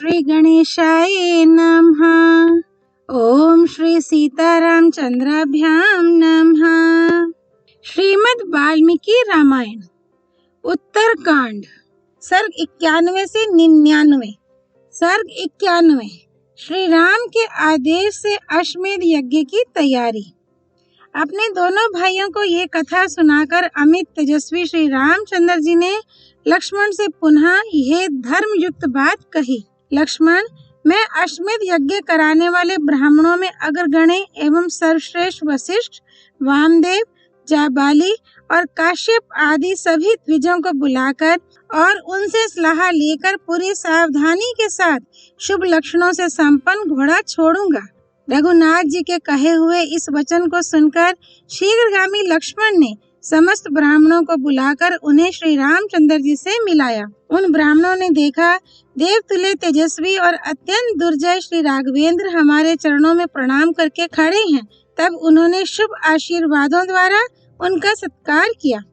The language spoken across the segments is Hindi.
श्री गणेशाय नमः। ओम श्री सीतारामचंद्राभ्याम नमः। श्रीमद् वाल्मीकि रामायण उत्तरकांड सर्ग 91 से 99। सर्ग 91 श्री राम के आदेश से अश्वमेध यज्ञ की तैयारी। अपने दोनों भाइयों को ये कथा सुनाकर अमित तेजस्वी श्री रामचंद्र जी ने लक्ष्मण से पुनः यह धर्मयुक्त बात कही। लक्ष्मण, मैं अश्वमेध यज्ञ कराने वाले ब्राह्मणों में अग्रगण्य एवं सर्वश्रेष्ठ वशिष्ठ, वामदेव, जाबाली और काश्यप आदि सभी द्विजों को बुलाकर और उनसे सलाह लेकर पूरी सावधानी के साथ शुभ लक्षणों से संपन्न घोड़ा छोड़ूंगा। रघुनाथ जी के कहे हुए इस वचन को सुनकर शीघ्रगामी लक्ष्मण ने समस्त ब्राह्मणों को बुलाकर उन्हें श्री रामचंद्र जी से मिलाया। उन ब्राह्मणों ने देखा, देवतुल्य तेजस्वी और अत्यंत दुर्जय श्री राघवेंद्र हमारे चरणों में प्रणाम करके खड़े हैं। तब उन्होंने शुभ आशीर्वादों द्वारा उनका सत्कार किया।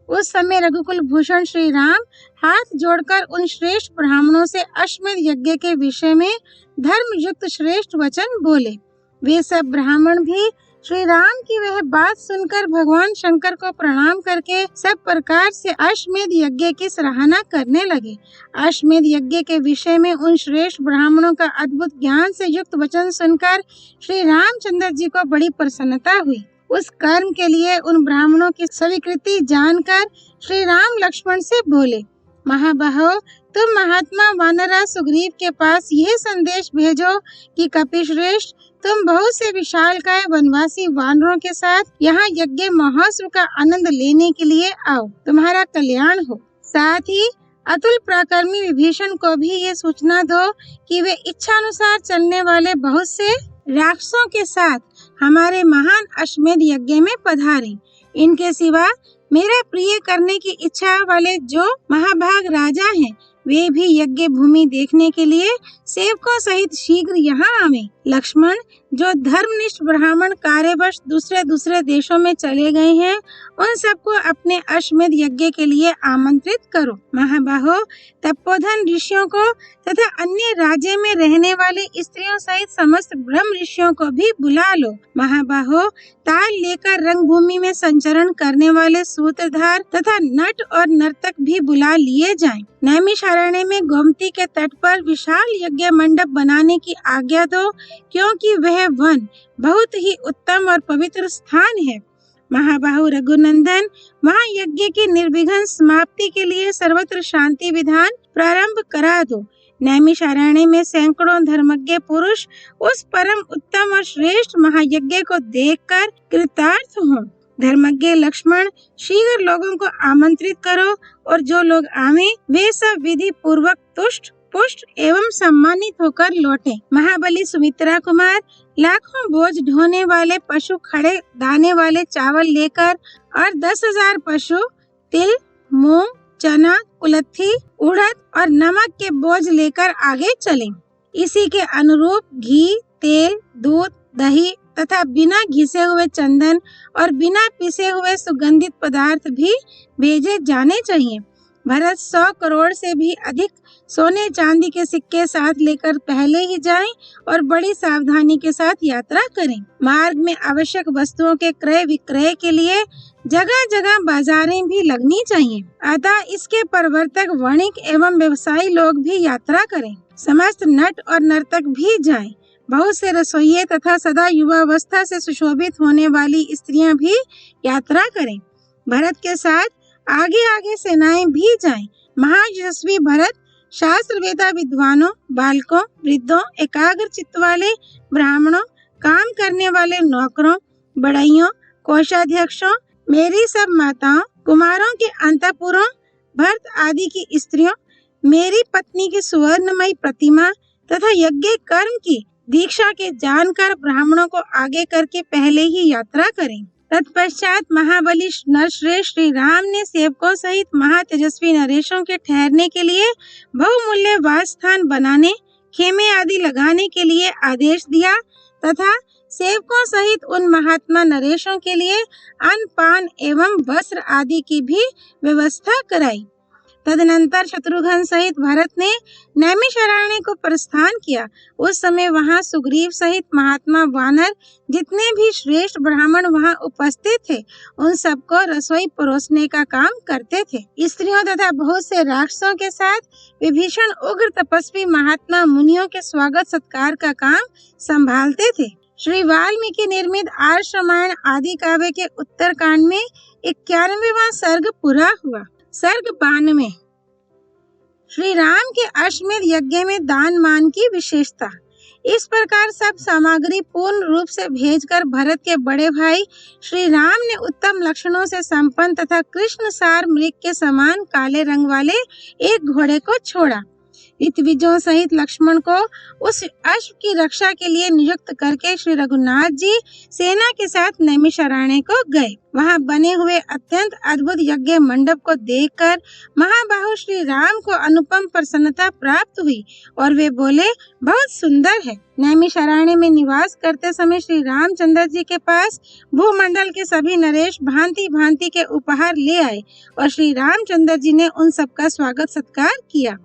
उस समय रघुकुल भूषण श्री राम हाथ जोड़कर उन श्रेष्ठ ब्राह्मणों से अश्वमेध यज्ञ के विषय में धर्म युक्त श्रेष्ठ वचन बोले। वे सब ब्राह्मण भी श्री राम की वह बात सुनकर भगवान शंकर को प्रणाम करके सब प्रकार से अश्वमेध यज्ञ की सराहना करने लगे। अश्वमेध यज्ञ के विषय में उन श्रेष्ठ ब्राह्मणों का अद्भुत ज्ञान से युक्त वचन सुनकर श्री रामचंद्र जी को बड़ी प्रसन्नता हुई। उस कर्म के लिए उन ब्राह्मणों की स्वीकृति जानकर श्री राम लक्ष्मण से बोले, महाबाहो, तुम महात्मा वानरा सुग्रीव के पास यह संदेश भेजो कि कपिश्रेष्ठ, तुम बहुत से विशालकाय वनवासी वानरों के साथ यहाँ यज्ञ महोत्सव का आनंद लेने के लिए आओ, तुम्हारा कल्याण हो। साथ ही अतुल पराक्रमी विभीषण को भी ये सूचना दो कि वे इच्छानुसार चलने वाले बहुत से राक्षसों के साथ हमारे महान अश्वमेध यज्ञ में पधारें। इनके सिवा मेरा प्रिय करने की इच्छा वाले जो महाभाग राजा हैं, वे भी यज्ञ भूमि देखने के लिए सेवकों सहित शीघ्र यहाँ आवे। लक्ष्मण, जो धर्मनिष्ठ ब्राह्मण कार्यवश दूसरे देशों में चले गए हैं, उन सबको अपने अश्वमेध यज्ञ के लिए आमंत्रित करो। महाबाहो, तपोधन ऋषियों को तथा अन्य राज्य में रहने वाले स्त्रियों सहित समस्त ब्रह्म ऋषियों को भी बुला लो। महाबाहो, ताल लेकर रंगभूमि में संचरण करने वाले सूत्रधार तथा नट और नर्तक भी बुला लिए जाएं। नैमिषारण्य में गोमती के तट पर विशाल यज्ञ मंडप बनाने की आज्ञा दो, क्योंकि वह वन बहुत ही उत्तम और पवित्र स्थान है। महाबाहु रघुनंदन, वहाँ यज्ञ की निर्विघ्न समाप्ति के लिए सर्वत्र शांति विधान प्रारंभ करा दो। नैमिषारण्य में सैकड़ों धर्मज्ञ पुरुष उस परम उत्तम और श्रेष्ठ महायज्ञ को देखकर कृतार्थ हों। धर्मज्ञ लक्ष्मण, शीघ्र लोगों को आमंत्रित करो और जो लोग आवे वे सब विधि पूर्वक तुष्ट पुष्ट एवं सम्मानित होकर लौटे। महाबली सुमित्रा कुमार लाखों बोझ ढोने वाले पशु खड़े दाने वाले चावल लेकर और 10,000 पशु तिल, मूंग, चना, कुलथी, उड़द और नमक के बोझ लेकर आगे चलें। इसी के अनुरूप घी, तेल, दूध, दही तथा बिना घिसे हुए चंदन और बिना पिसे हुए सुगंधित पदार्थ भी भेजे जाने चाहिए। भरत 100 करोड़ से भी अधिक सोने चांदी के सिक्के साथ लेकर पहले ही जाएं और बड़ी सावधानी के साथ यात्रा करें। मार्ग में आवश्यक वस्तुओं के क्रय विक्रय के लिए जगह जगह बाजारें भी लगनी चाहिए। अतः इसके प्रवर्तक, वणिक एवं व्यवसायी लोग भी यात्रा करें। समस्त नट और नर्तक भी जाएं। बहुत से रसोइये तथा सदा युवावस्था से सुशोभित होने वाली स्त्रियां भी यात्रा करें। भरत के साथ आगे आगे सेनाएं भी जाएं। महायशस्वी भरत शास्त्र वेदा विद्वानों, बालकों, वृद्धों, एकाग्र चित्त वाले ब्राह्मणों, काम करने वाले नौकरों, बड़इयों, कोषाध्यक्षों, मेरी सब माताओं, कुमारों के अंतःपुरों, भरत आदि की स्त्रियों, मेरी पत्नी की सुवर्णमयी प्रतिमा तथा यज्ञ कर्म की दीक्षा के जानकर ब्राह्मणों को आगे करके पहले ही यात्रा करें। तत्पश्चात महाबली नरश्रेष्ठ श्री राम ने सेवकों सहित महातेजस्वी नरेशों के ठहरने के लिए बहुमूल्य वास स्थान बनाने, खेमे आदि लगाने के लिए आदेश दिया तथा सेवकों सहित उन महात्मा नरेशों के लिए अन्न पान एवं वस्त्र आदि की भी व्यवस्था कराई। तदनंतर शत्रुघ्न सहित भरत ने नैमिषारण्य को प्रस्थान किया। उस समय वहां सुग्रीव सहित महात्मा वानर जितने भी श्रेष्ठ ब्राह्मण वहां उपस्थित थे, उन सबको रसोई परोसने का काम करते थे। स्त्रियों तथा बहुत से राक्षसों के साथ विभीषण उग्र तपस्वी महात्मा मुनियों के स्वागत सत्कार का काम संभालते थे। श्री वाल्मीकि निर्मित आर्ष रामायण आदि काव्य के उत्तरकांड में 91वां सर्ग पूरा हुआ। सर्ग 92। श्री राम के अश्वमेध यज्ञ में दान मान की विशेषता। इस प्रकार सब सामग्री पूर्ण रूप से भेजकर भरत के बड़े भाई श्री राम ने उत्तम लक्षणों से संपन्न तथा कृष्ण सार मृग के समान काले रंग वाले एक घोड़े को छोड़ा। ऋतविजों सहित लक्ष्मण को उस अश्व की रक्षा के लिए नियुक्त करके श्री रघुनाथ जी सेना के साथ नैमिषारण्य को गए। वहां बने हुए अत्यंत अद्भुत यज्ञ मंडप को देखकर महाबाहु श्री राम को अनुपम प्रसन्नता प्राप्त हुई और वे बोले, बहुत सुंदर है। नैमिषारण्य में निवास करते समय श्री रामचंद्र जी के पास भूमंडल के सभी नरेश भांति भांति के उपहार ले आए और श्री रामचंद्र जी ने उन सबका स्वागत सत्कार किया।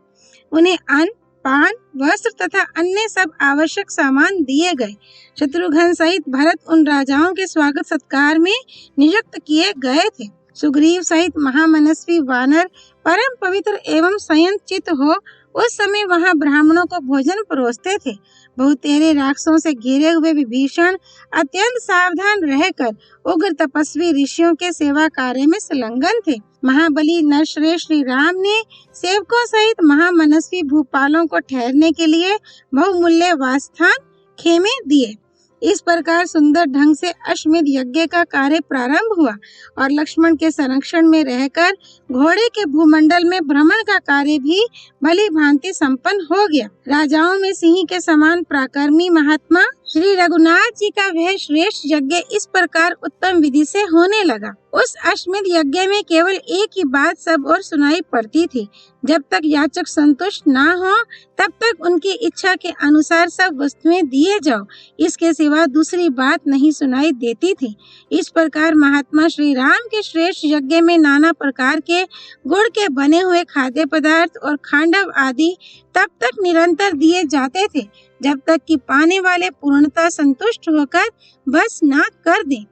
उन्हें अन्न, पान, वस्त्र तथा अन्य सब आवश्यक सामान दिए गए। शत्रुघ्न सहित भरत उन राजाओं के स्वागत सत्कार में नियुक्त किए गए थे। सुग्रीव सहित महामनस्वी वानर परम पवित्र एवं संयत चित्त हो उस समय वहां ब्राह्मणों को भोजन परोसते थे। बहुतेरे राक्षसों से घिरे हुए विभीषण अत्यंत सावधान रहकर उग्र तपस्वी ऋषियों के सेवा कार्य में संलग्न थे। महाबली नरश्रेष्ठ श्री राम ने सेवकों सहित महामनस्वी भूपालों को ठहरने के लिए बहुमूल्य वासस्थान खेमे दिए। इस प्रकार सुंदर ढंग से अश्वमेध यज्ञ का कार्य प्रारंभ हुआ और लक्ष्मण के संरक्षण में रहकर घोड़े के भूमंडल में भ्रमण का कार्य भी भली भांति संपन्न हो गया। राजाओं में सिंह के समान पराक्रमी महात्मा श्री रघुनाथ जी का वह श्रेष्ठ यज्ञ इस प्रकार उत्तम विधि से होने लगा। उस अश्वमेध यज्ञ में केवल एक ही बात सब और सुनाई पड़ती थी, जब तक याचक संतुष्ट ना हो तब तक उनकी इच्छा के अनुसार सब वस्तुएं दिए जाओ, इसके सिवा दूसरी बात नहीं सुनाई देती थी। इस प्रकार महात्मा श्री राम के श्रेष्ठ यज्ञ में नाना प्रकार के गुड़ के बने हुए खाद्य पदार्थ और खांडव आदि तब तक निरंतर दिए जाते थे जब तक कि पाने वाले पूर्णतः संतुष्ट होकर बस ना कर दें।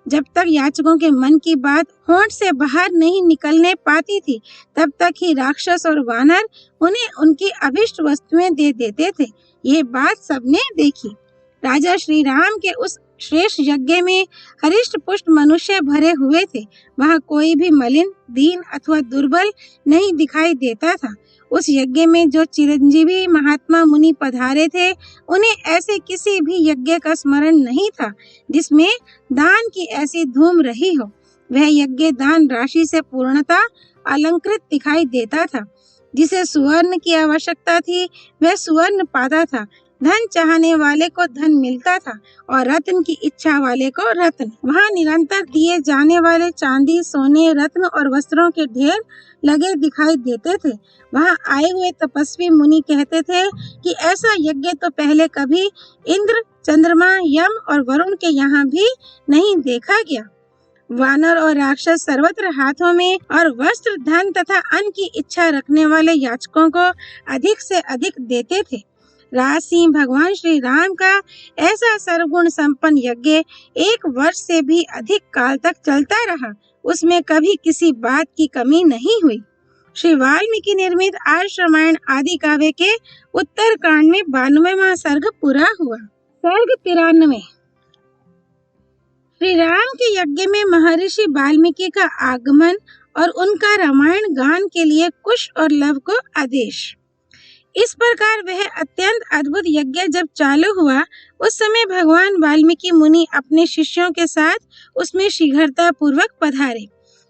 जब तक याचकों के मन की बात होंठ से बाहर नहीं निकलने पाती थी तब तक ही राक्षस और वानर उन्हें उनकी अभिष्ट वस्तुएं दे देते थे। ये बात सबने देखी। राजा श्री राम के उस श्रेष्ठ यज्ञ में हरिष्ट पुष्ट मनुष्य भरे हुए थे। वहां कोई भी मलिन, दीन अथवा दुर्बल नहीं दिखाई देता था। उस यज्ञ में जो चिरंजीवी महात्मा मुनि पधारे थे, उन्हें ऐसे किसी भी यज्ञ का स्मरण नहीं था जिसमें दान की ऐसी धूम रही हो। वह यज्ञ दान राशि से पूर्णतः अलंकृत दिखाई देता था। जिसे सुवर्ण की आवश्यकता थी वह सुवर्ण पाता था, धन चाहने वाले को धन मिलता था और रत्न की इच्छा वाले को रत्न। वहाँ निरंतर दिए जाने वाले चांदी, सोने, रत्न और वस्त्रों के ढेर लगे दिखाई देते थे। वहाँ आए हुए तपस्वी मुनि कहते थे कि ऐसा यज्ञ तो पहले कभी इंद्र, चंद्रमा, यम और वरुण के यहाँ भी नहीं देखा गया। वानर और राक्षस सर्वत्र हाथों में और वस्त्र, धन तथा अन्न की इच्छा रखने वाले याचकों को अधिक से अधिक देते थे। राज सिंह भगवान श्री राम का ऐसा सर्वगुण संपन्न यज्ञ 1 वर्ष से भी अधिक काल तक चलता रहा। उसमें कभी किसी बात की कमी नहीं हुई। श्री वाल्मीकि निर्मित आर्ष रामायण आदि काव्य के उत्तर कांड में 92वां सर्ग पूरा हुआ। सर्ग 93। श्री राम के यज्ञ में महर्षि वाल्मीकि का आगमन और उनका रामायण गान के लिए कुश और लव को आदेश। इस प्रकार वह अत्यंत अद्भुत यज्ञ जब चालू हुआ, उस समय भगवान वाल्मीकि मुनि अपने शिष्यों के साथ उसमें शीघ्रता पूर्वक पधारे।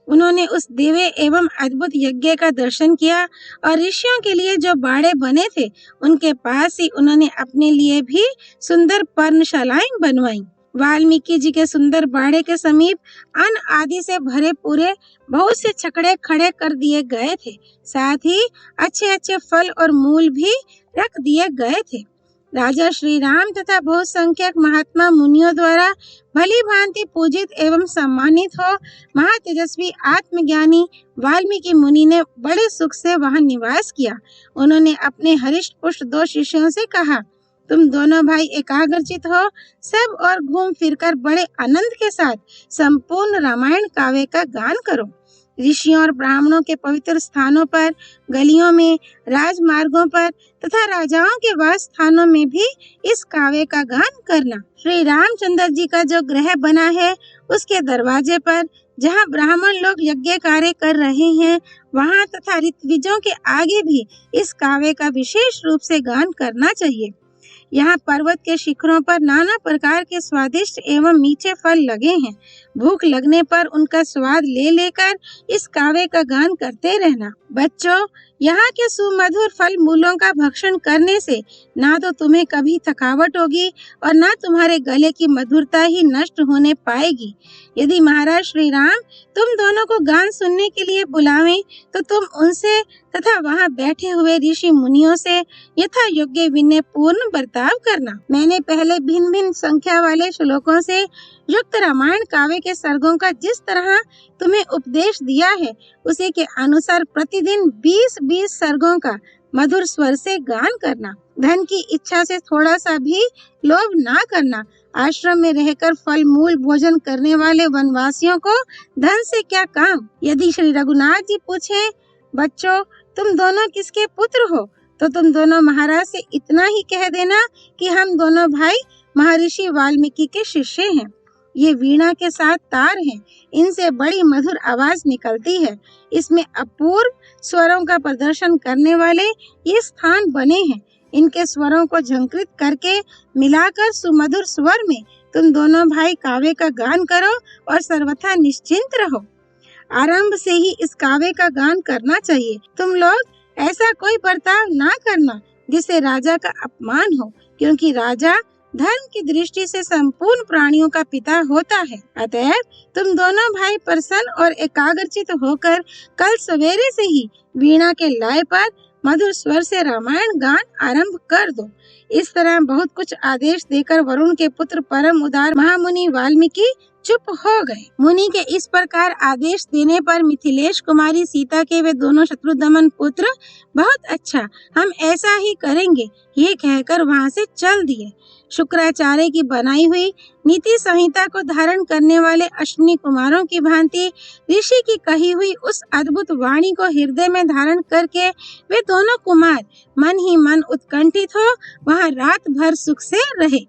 उन्होंने उस दिव्य एवं अद्भुत यज्ञ का दर्शन किया और ऋषियों के लिए जो बाड़े बने थे उनके पास ही उन्होंने अपने लिए भी सुंदर पर्णशालाएं बनवाई। वाल्मीकि जी के सुंदर बाड़े के समीप अन्न आदि से भरे पूरे बहुत से छकड़े खड़े कर दिए गए थे। साथ ही अच्छे अच्छे फल और मूल भी रख दिए गए थे। राजा श्री राम तथा बहुसंख्यक महात्मा मुनियों द्वारा भली भांति पूजित एवं सम्मानित हो महातेजस्वी आत्मज्ञानी वाल्मीकि मुनि ने बड़े सुख से वहां निवास किया। उन्होंने अपने हरिष्ट पुष्ट 2 शिष्यों से कहा, तुम दोनों भाई एकाग्रचित हो, सब और घूम फिरकर बड़े आनंद के साथ संपूर्ण रामायण काव्य का गान करो। ऋषियों और ब्राह्मणों के पवित्र स्थानों पर, गलियों में, राजमार्गों पर तथा राजाओं के वास स्थानों में भी इस काव्य का गान करना। श्री रामचंद्र जी का जो गृह बना है उसके दरवाजे पर जहाँ ब्राह्मण लोग यज्ञ कार्य कर रहे हैं वहाँ तथा ऋत्विजों के आगे भी इस काव्य का विशेष रूप से गान करना चाहिए। यहाँ पर्वत के शिखरों पर नाना प्रकार के स्वादिष्ट एवं मीठे फल लगे हैं। भूख लगने पर उनका स्वाद ले लेकर इस काव्य का गान करते रहना। बच्चों, यहाँ के सुमधुर फल मूलों का भक्षण करने से ना तो तुम्हें कभी थकावट होगी और ना तुम्हारे गले की मधुरता ही नष्ट होने पाएगी। यदि महाराज श्री राम तुम दोनों को गान सुनने के लिए बुलावें तो तुम उनसे तथा वहाँ बैठे हुए ऋषि मुनियों से यथा योग्य विनय पूर्ण बर्ताव करना। मैंने पहले भिन्न भिन्न संख्या वाले श्लोकों से युक्त रामायण काव्य के सर्गों का जिस तरह तुम्हें उपदेश दिया है उसी के अनुसार प्रतिदिन 20-20 सर्गों का मधुर स्वर से गान करना। धन की इच्छा से थोड़ा सा भी लोभ ना करना। आश्रम में रहकर फल मूल भोजन करने वाले वनवासियों को धन से क्या काम। यदि श्री रघुनाथ जी पूछे, बच्चों तुम दोनों किसके पुत्र हो, तो तुम दोनों महाराज से इतना ही कह देना कि हम दोनों भाई महर्षि वाल्मीकि के शिष्य हैं। ये वीणा के साथ तार हैं, इनसे बड़ी मधुर आवाज निकलती है। इसमें अपूर्व स्वरों का प्रदर्शन करने वाले ये स्थान बने हैं। इनके स्वरों को झंकृत करके मिलाकर सुमधुर स्वर में तुम दोनों भाई काव्य का गान करो और सर्वथा निश्चिंत रहो। आरंभ से ही इस काव्य का गान करना चाहिए। तुम लोग ऐसा कोई बर्ताव ना करना जिससे राजा का अपमान हो, क्योंकि राजा धर्म की दृष्टि से संपूर्ण प्राणियों का पिता होता है। अतएव तुम दोनों भाई प्रसन्न और एकाग्रचित होकर कल सवेरे से ही वीणा के लय पर मधुर स्वर से रामायण गान आरंभ कर दो। इस तरह बहुत कुछ आदेश देकर वरुण के पुत्र परम उदार महामुनि वाल्मीकि चुप हो गए। मुनि के इस प्रकार आदेश देने पर मिथिलेश कुमारी सीता के वे दोनों शत्रुदमन पुत्र बहुत अच्छा, हम ऐसा ही करेंगे, ये कहकर वहां से चल दिए। शुक्राचार्य की बनाई हुई नीति संहिता को धारण करने वाले अश्विनी कुमारों की भांति ऋषि की कही हुई उस अद्भुत वाणी को हृदय में धारण करके वे दोनों कुमार मन ही मन उत्कंठित हो वहां रात भर सुख से रहे।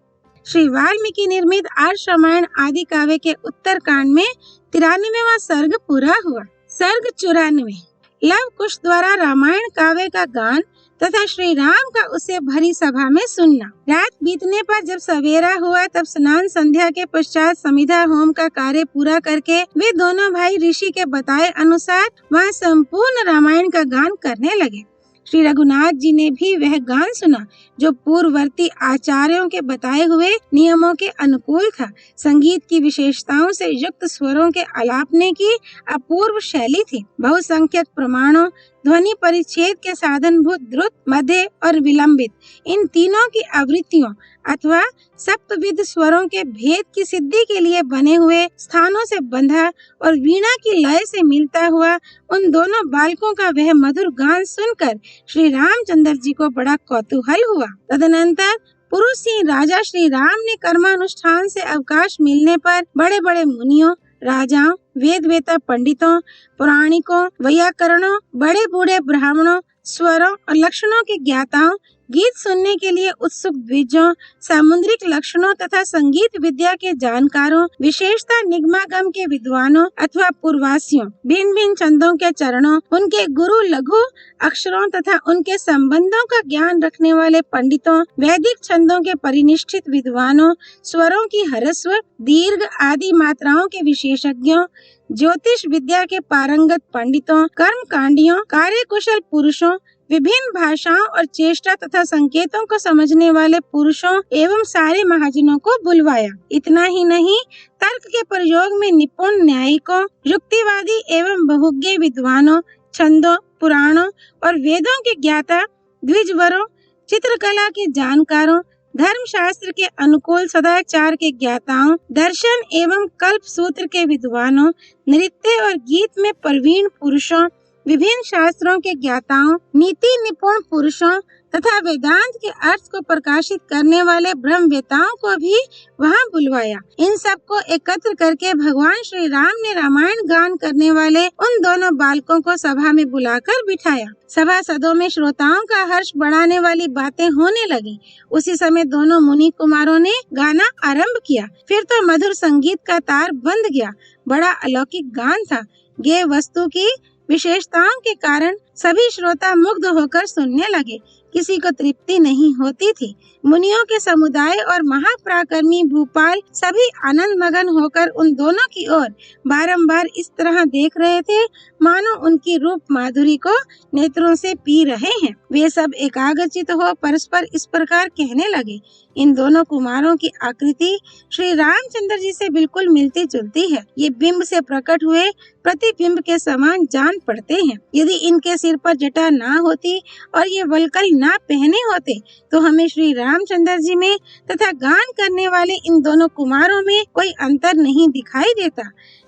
श्री वाल्मीकि निर्मित आर्ष रामायण आदि काव्य के उत्तर कांड में 93वां सर्ग पूरा हुआ। सर्ग 94 लव कुश द्वारा रामायण काव्य का गान तथा श्री राम का उसे भरी सभा में सुनना। रात बीतने पर जब सवेरा हुआ तब स्नान संध्या के पश्चात समिधा होम का कार्य पूरा करके वे दोनों भाई ऋषि के बताए अनुसार वहाँ संपूर्ण रामायण का गान करने लगे। श्री रघुनाथ जी ने भी वह गान सुना जो पूर्ववर्ती आचार्यों के बताए हुए नियमों के अनुकूल था। संगीत की विशेषताओं से युक्त स्वरों के आलापने की अपूर्व शैली थी। बहुसंख्यक प्रमाणों, ध्वनि परिच्छेद के साधनभूत द्रुत, मध्य और विलंबित, इन तीनों की आवृत्तियों अथवा सप्तविध स्वरों के भेद की सिद्धि के लिए बने हुए स्थानों से बंधा और वीणा की लय से मिलता हुआ उन दोनों बालकों का वह मधुर गान सुनकर श्री रामचंद्र जी को बड़ा कौतूहल हुआ। तदनंतर पुरुष सिंह राजा श्री राम ने कर्मानुष्ठान से अवकाश मिलने पर बड़े बड़े मुनियों, राजाओं, वेद वेता पंडितों, पुराणिकों, वैयाकरणों, बड़े बूढ़े ब्राह्मणों, स्वरों और लक्षणों के ज्ञाताओं, गीत सुनने के लिए उत्सुक द्विजों, सामुद्रिक लक्षणों तथा संगीत विद्या के जानकारों, विशेषता निगमागम के विद्वानों अथवा पूर्वासियों, भिन्न भिन्न छंदों के चरणों, उनके गुरु लघु अक्षरों तथा उनके संबंधों का ज्ञान रखने वाले पंडितों, वैदिक छंदों के परिनिष्ठित विद्वानों, स्वरों की ह्रस्व, दीर्घ आदि मात्राओं के विशेषज्ञों, ज्योतिष विद्या के पारंगत पंडितों, कर्म कांडियों, कार्यकुशल पुरुषों, विभिन्न भाषाओं और चेष्टा तथा संकेतों को समझने वाले पुरुषों एवं सारे महाजनों को बुलवाया। इतना ही नहीं, तर्क के प्रयोग में निपुण न्यायिकों, युक्तिवादी एवं बहुज्ञ विद्वानों, छंदों, पुराणों और वेदों के ज्ञाता, द्विजवरों, चित्रकला के जानकारों, धर्म शास्त्र के अनुकूल सदाचार के ज्ञाताओं, दर्शन एवं कल्प सूत्र के विद्वानों, नृत्य और गीत में प्रवीण पुरुषों, विभिन्न शास्त्रों के ज्ञाताओं, नीति निपुण पुरुषों तथा वेदांत के अर्थ को प्रकाशित करने वाले ब्रह्मवेताओं को भी वहां बुलवाया। इन सबको एकत्र करके भगवान श्री राम ने रामायण गान करने वाले उन दोनों बालकों को सभा में बुलाकर बिठाया। सभासदों में श्रोताओं का हर्ष बढ़ाने वाली बातें होने लगी। उसी समय दोनों मुनि कुमारों ने गाना आरंभ किया। फिर तो मधुर संगीत का तार बंध गया। बड़ा अलौकिक गान था। गेय वस्तु की विशेषताओं के कारण सभी श्रोता मुग्ध होकर सुनने लगे। किसी को तृप्ति नहीं होती थी। मुनियों के समुदाय और महापराक्रमी भूपाल सभी आनंद मगन होकर उन दोनों की ओर बारंबार इस तरह देख रहे थे मानो उनकी रूप माधुरी को नेत्रों से पी रहे हैं। वे सब एकाग्रचित हो परस्पर इस प्रकार कहने लगे, इन दोनों कुमारों की आकृति श्री रामचंद्र जी से बिल्कुल मिलती जुलती है। ये बिंब से प्रकट हुए प्रतिबिंब के समान जान पड़ते हैं। यदि इनके सिर पर जटा ना होती और ये वलकल ना पहने होते तो हमें श्री रामचंद्र जी में तथा गान करने वाले इन दोनों कुमारों में कोई अंतर नहीं दिखाई देता।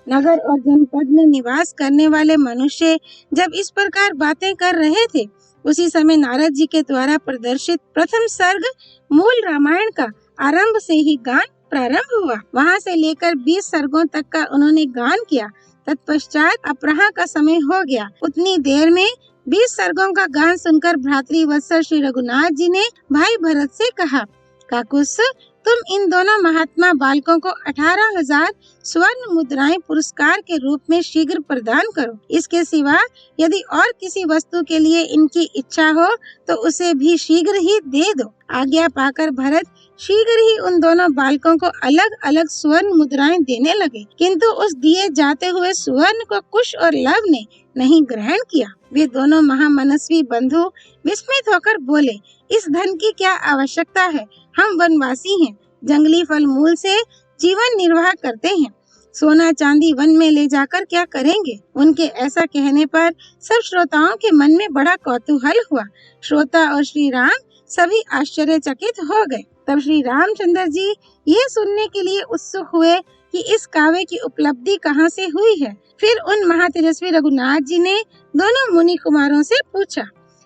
नगर और जनपद में निवास करने वाले मनुष्य जब इस प्रकार बातें कर रहे थे, उसी समय नारद जी के द्वारा प्रदर्शित प्रथम सर्ग मूल रामायण का आरंभ से ही गान प्रारंभ हुआ। वहां से लेकर 20 सर्गों तक का उन्होंने गान किया। तत्पश्चात अपराह का समय हो गया। उतनी देर में 20 सर्गों का गान सुनकर भ्रातृवत्सल श्री रघुनाथ जी ने भाई भरत से कहा, काकुस, तुम इन दोनों महात्मा बालकों को 18,000 स्वर्ण मुद्राएं पुरस्कार के रूप में शीघ्र प्रदान करो। इसके सिवा यदि और किसी वस्तु के लिए इनकी इच्छा हो तो उसे भी शीघ्र ही दे दो। आज्ञा पाकर भरत शीघ्र ही उन दोनों बालकों को अलग अलग स्वर्ण मुद्राएं देने लगे, किंतु उस दिए जाते हुए स्वर्ण को कुश और लव ने नहीं ग्रहण किया। वे दोनों महामनस्वी बंधु विस्मित होकर बोले, इस धन की क्या आवश्यकता है? हम वनवासी हैं, जंगली फल मूल से जीवन निर्वाह करते हैं। सोना चांदी वन में ले जाकर क्या करेंगे? उनके ऐसा कहने पर सब श्रोताओं के मन में बड़ा कौतूहल हुआ। श्रोता और श्री राम सभी आश्चर्यचकित हो गए। तब श्री रामचंद्र जी ये सुनने के लिए उत्सुक हुए कि इस काव्य की उपलब्धि कहाँ से हुई है। फिर उन महातेजस्वी रघुनाथ जी ने दोनों मुनि कुमारों से पूछा,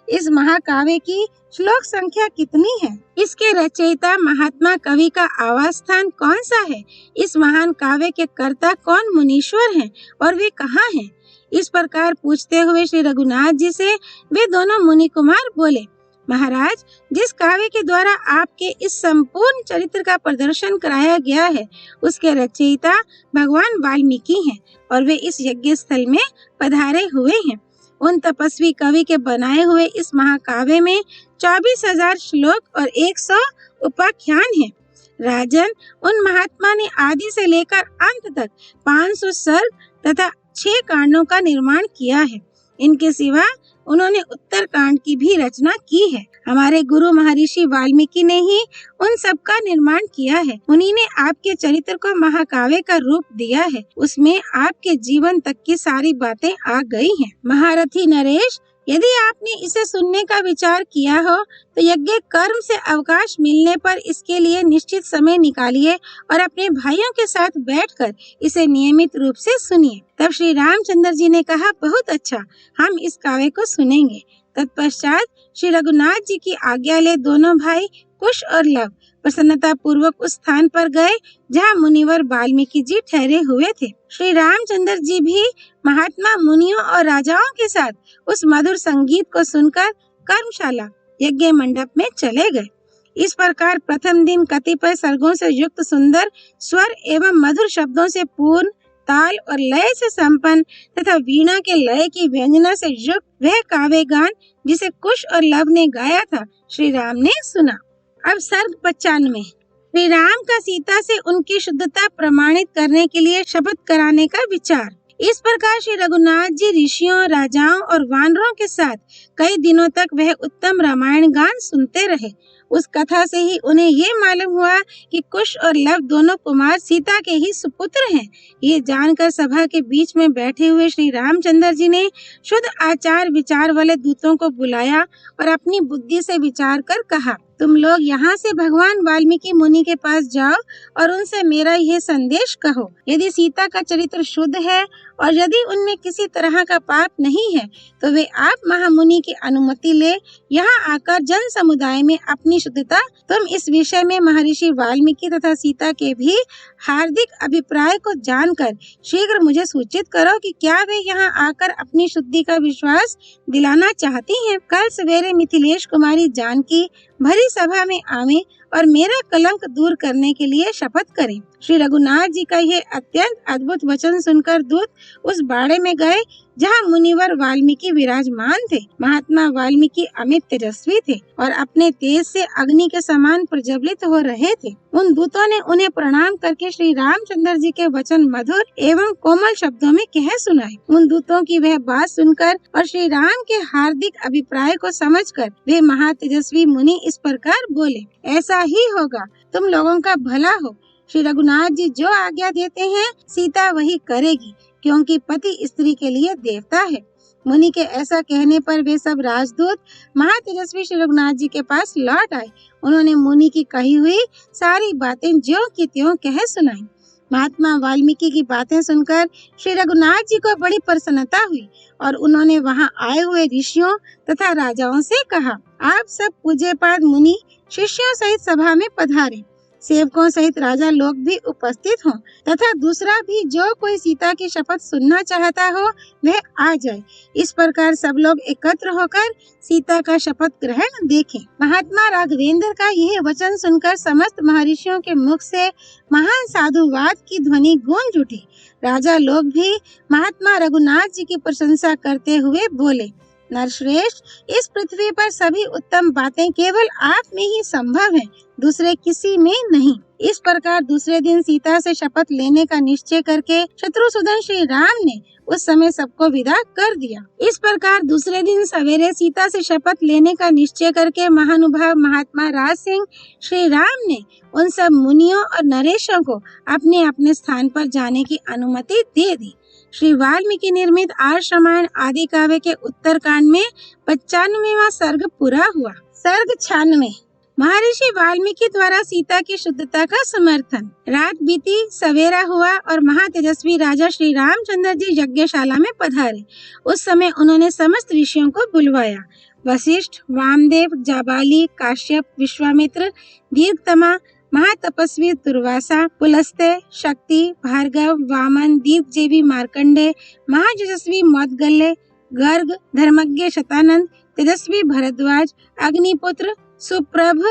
इस महाकाव्य की श्लोक संख्या कितनी है? इसके रचयिता महात्मा कवि का आवास स्थान कौन सा है? इस महान काव्य के कर्ता कौन मुनीश्वर हैं और वे कहाँ हैं? इस प्रकार पूछते हुए श्री रघुनाथ जी से वे दोनों मुनि कुमार बोले, महाराज, जिस काव्य के द्वारा आपके इस संपूर्ण चरित्र का प्रदर्शन कराया गया है, उसके रचयिता भगवान वाल्मीकि हैं और वे इस यज्ञ स्थल में पधारे हुए हैं। उन तपस्वी कवि के बनाए हुए इस महाकाव्य में 24,000 श्लोक और 100 उपाख्यान हैं। राजन, उन महात्मा ने आदि से लेकर अंत तक 500 सर्ग तथा 6 कांडों का निर्माण किया है। इनके सिवा उन्होंने उत्तर कांड की भी रचना की है। हमारे गुरु महर्षि वाल्मीकि ने ही उन सब का निर्माण किया है। उन्हीं ने आपके चरित्र को महाकाव्य का रूप दिया है। उसमें आपके जीवन तक की सारी बातें आ गई हैं। महारथी नरेश, यदि आपने इसे सुनने का विचार किया हो तो यज्ञ कर्म से अवकाश मिलने पर इसके लिए निश्चित समय निकालिए और अपने भाइयों के साथ बैठकर इसे नियमित रूप से सुनिए। तब श्री रामचंद्र जी ने कहा, बहुत अच्छा, हम इस काव्य को सुनेंगे। तत्पश्चात श्री रघुनाथ जी की आज्ञा ले दोनों भाई कुश और लव प्रसन्नता पूर्वक उस स्थान पर गए जहाँ मुनिवर वाल्मीकि जी ठहरे हुए थे। श्री रामचंद्र जी भी महात्मा मुनियों और राजाओं के साथ उस मधुर संगीत को सुनकर कर्मशाला यज्ञ मंडप में चले गए। इस प्रकार प्रथम दिन कतिपय सर्गों से युक्त सुंदर स्वर एवं मधुर शब्दों से पूर्ण, ताल और लय से संपन्न तथा वीणा के लय की व्यंजना से युक्त वह काव्य गान जिसे कुश और लव ने गाया था, श्री राम ने सुना। अब सर्ग 95। श्री राम का सीता से उनकी शुद्धता प्रमाणित करने के लिए शपथ कराने का विचार। इस प्रकार श्री रघुनाथ जी ऋषियों, राजाओं और वानरों के साथ कई दिनों तक वह उत्तम रामायण गान सुनते रहे। उस कथा से ही उन्हें ये मालूम हुआ कि कुश और लव दोनों कुमार सीता के ही सुपुत्र हैं। ये जानकर सभा के बीच में बैठे हुए श्री रामचंद्र जी ने शुद्ध आचार विचार वाले दूतों को बुलाया और अपनी बुद्धि से विचार कर कहा, तुम लोग यहाँ से भगवान वाल्मीकि मुनि के पास जाओ और उनसे मेरा यह संदेश कहो। यदि सीता का चरित्र शुद्ध है और यदि उनमें किसी तरह का पाप नहीं है तो वे आप महामुनि की अनुमति ले यहाँ आकर जन समुदाय में अपनी शुद्धता तुम इस विषय में महर्षि वाल्मीकि तथा सीता के भी हार्दिक अभिप्राय को जानकर शीघ्र मुझे सूचित करो कि क्या वे यहाँ आकर अपनी शुद्धि का विश्वास दिलाना चाहती हैं। कल सवेरे मिथिलेश कुमारी जानकी भरी सभा में आवे और मेरा कलंक दूर करने के लिए शपथ करें। श्री रघुनाथ जी का यह अत्यंत अद्भुत वचन सुनकर दूत उस बाड़े में गए जहाँ मुनिवर वाल्मीकि विराजमान थे। महात्मा वाल्मीकि अमित तेजस्वी थे और अपने तेज से अग्नि के समान प्रज्वलित हो रहे थे। उन दूतों ने उन्हें प्रणाम करके श्री रामचंद्र जी के वचन मधुर एवं कोमल शब्दों में कह सुनाए। उन दूतों की वह बात सुनकर और श्री राम के हार्दिक अभिप्राय को समझकर वे महातेजस्वी मुनि इस प्रकार बोले, ऐसा ही होगा, तुम लोगों का भला हो। श्री रघुनाथ जी जो आज्ञा देते हैं सीता वही करेगी, क्योंकि पति स्त्री के लिए देवता है। मुनि के ऐसा कहने पर वे सब राजदूत महातेजस्वी श्री रघुनाथ जी के पास लौट आए। उन्होंने मुनि की कही हुई सारी बातें ज्यों की त्यों कह सुनाई। महात्मा वाल्मीकि की बातें सुनकर श्री रघुनाथ जी को बड़ी प्रसन्नता हुई और उन्होंने वहां आए हुए ऋषियों तथा राजाओं से कहा, आप सब पूज्यपाद मुनि शिष्यों सहित सभा में पधारें। सेवकों सहित राजा लोग भी उपस्थित हों तथा दूसरा भी जो कोई सीता की शपथ सुनना चाहता हो वह आ जाए। इस प्रकार सब लोग एकत्र होकर सीता का शपथ ग्रहण देखें। महात्मा राघवेंद्र का यह वचन सुनकर समस्त महर्षियों के मुख से महान साधुवाद की ध्वनि गूंज उठी। राजा लोग भी महात्मा रघुनाथ जी की प्रशंसा करते हुए बोले, नरश्रेष्ठ, इस पृथ्वी पर सभी उत्तम बातें केवल आप में ही संभव हैं, दूसरे किसी में नहीं। इस प्रकार दूसरे दिन सीता से शपथ लेने का निश्चय करके शत्रुसूदन श्री राम ने उस समय सबको विदा कर दिया। इस प्रकार दूसरे दिन सवेरे सीता से शपथ लेने का निश्चय करके महानुभाव महात्मा राज सिंह श्री राम ने उन सब मुनियों और नरेशों को अपने अपने स्थान पर जाने की अनुमति दे दी। श्री वाल्मीकि निर्मित आर्ष रामायण आदि काव्य के उत्तर कांड में 95वां सर्ग पूरा हुआ। सर्ग 96 महर्षि वाल्मीकि द्वारा सीता की शुद्धता का समर्थन। रात बीती, सवेरा हुआ और महातेजस्वी राजा श्री रामचंद्र जी यज्ञशाला में पधारे। उस समय उन्होंने समस्त ऋषियों को बुलवाया। वशिष्ठ, वामदेव, जाबाली, काश्यप, विश्वामित्र, दीर्घतमा, महातपस्वी दुर्वासा, पुलस्त्य, शक्ति, भार्गव, वामन, दीपजेवी मार्कंडे, महायशस्वी मौद्गल्य, गर्ग, धर्मज्ञ शतानंद, तेजस्वी भरद्वाज, अग्निपुत्र, सुप्रभ,